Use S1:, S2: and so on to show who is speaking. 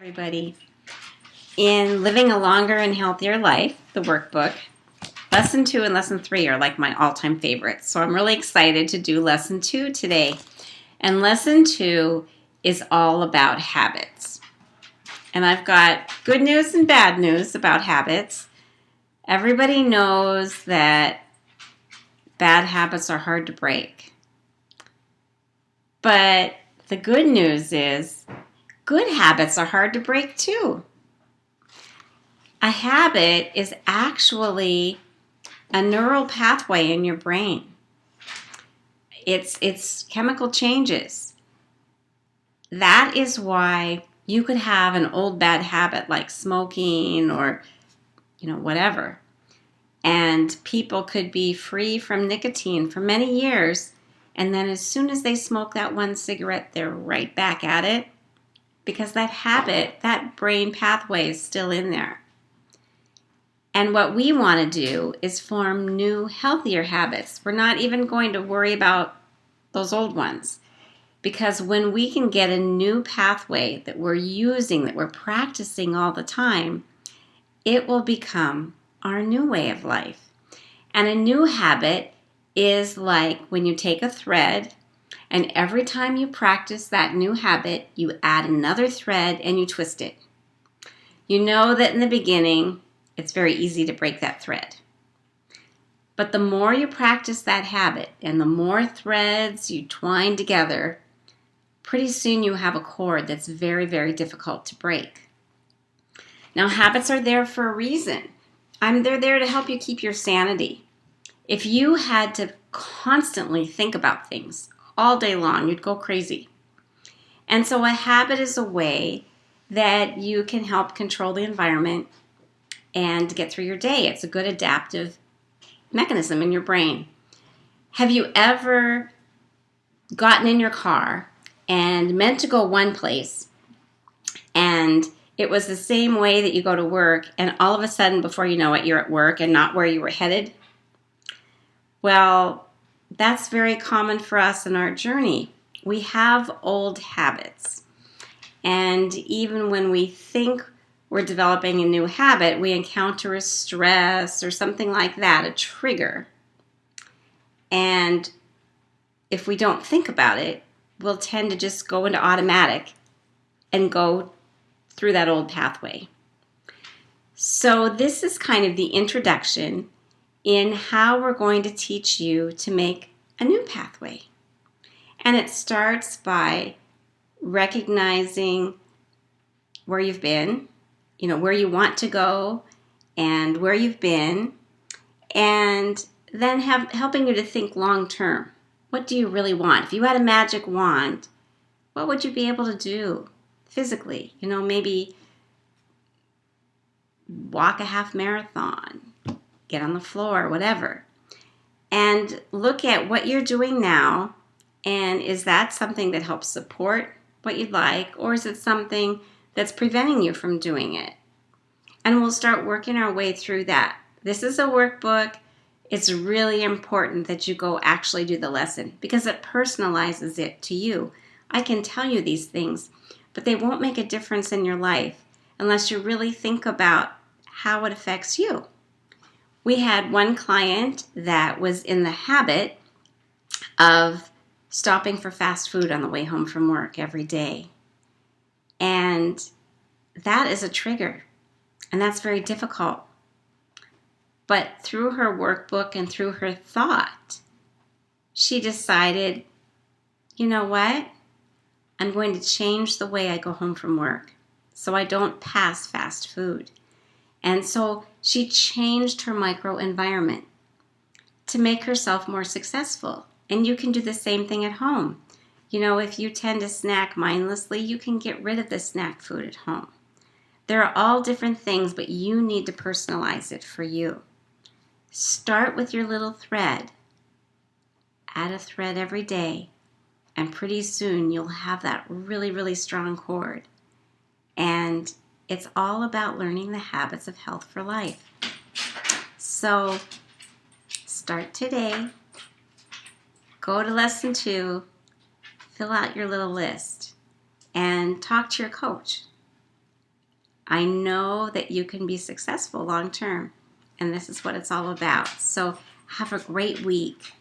S1: Everybody. In Living a Longer and Healthier Life, the workbook, Lesson 2 and Lesson 3 are like my all-time favorites. So I'm really excited to do Lesson 2 today. And Lesson 2 is all about habits. And I've got good news and bad news about habits. Everybody knows that bad habits are hard to break. But the good news is good habits are hard to break too. A habit is actually a neural pathway in your brain. It's chemical changes. That is why you could have an old bad habit like smoking or whatever. And people could be free from nicotine for many years, and then as soon as they smoke that one cigarette, they're right back at it because that habit, that brain pathway is still in there. And what we want to do is form new, healthier habits. We're not even going to worry about those old ones. Because when we can get a new pathway that we're using, that we're practicing all the time, it will become our new way of life. And a new habit is like when you take a thread, and every time you practice that new habit, you add another thread and you twist it. You know that in the beginning, it's very easy to break that thread. But the more you practice that habit and the more threads you twine together, pretty soon you have a cord that's very, very difficult to break. Now, habits are there for a reason. They're there to help you keep your sanity. If you had to constantly think about things all day long, you'd go crazy. And so a habit is a way that you can help control the environment and get through your day. It's a good adaptive mechanism in your brain. Have you ever gotten in your car and meant to go one place, and it was the same way that you go to work, and all of a sudden, before you know it, you're at work and not where you were headed? Well, that's very common for us in our journey. We have old habits, and even when we think we're developing a new habit, we encounter a stress or something like that, a trigger. And if we don't think about it, we'll tend to just go into automatic and go through that old pathway. So this is kind of the introduction in how we're going to teach you to make a new pathway. And it starts by recognizing where you've been, where you want to go and where you've been, and then helping you to think long term. What do you really want? If you had a magic wand, what would you be able to do physically? Maybe walk a half marathon, get on the floor, whatever. And look at what you're doing now, and is that something that helps support what you'd like, or is it something that's preventing you from doing it? And we'll start working our way through that. This is a workbook. It's really important that you go actually do the lesson because it personalizes it to you. I can tell you these things, but they won't make a difference in your life unless you really think about how it affects you. We had one client that was in the habit of stopping for fast food on the way home from work every day. And that is a trigger, and that's very difficult. But through her workbook and through her thought, she decided, you know what? I'm going to change the way I go home from work so I don't pass fast food. And so she changed her microenvironment to make herself more successful. And you can do the same thing at home. If you tend to snack mindlessly, you can get rid of the snack food at home. There are all different things, but you need to personalize it for you. Start with your little thread. Add a thread every day, and pretty soon you'll have that really, really strong cord. And it's all about learning the habits of health for life. So start today. Go to Lesson 2. Fill out your little list and talk to your coach. I know that you can be successful long term, and this is what it's all about. So have a great week.